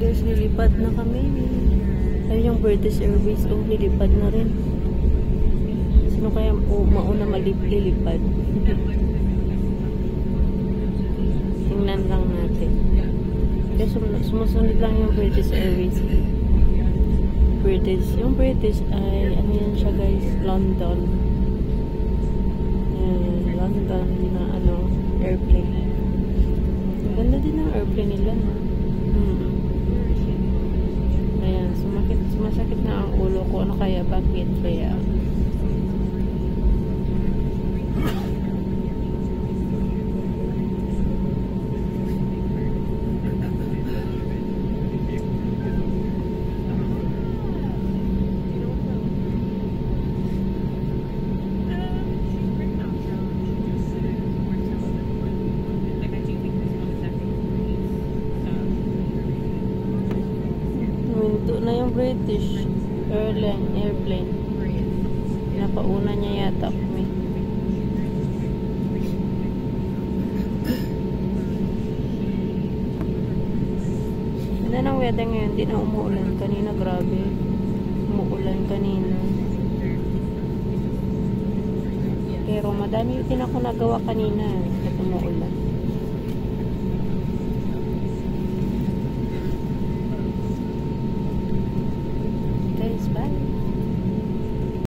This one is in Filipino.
guys, lilipad na kami. Ayun yung British Airways. Oh, lilipad na rin. Sino kaya mauna lilipad? Tingnan lang natin. Kaya sumusunod lang yung British Airways. Yung British ay, ano yan siya guys? London. Ayan, London na airplane. Ganda din ang airplane nila, no? Ayan, sumasakit na ang ulo ko. Ano kaya? Bakit kaya? Ito na yung British airplane. Napauna niya yata kami. Ganda ng weather ngayon. Di na umuulan kanina. Grabe. Umuulan kanina. Pero madami din ako nagawa kanina. At umuulan.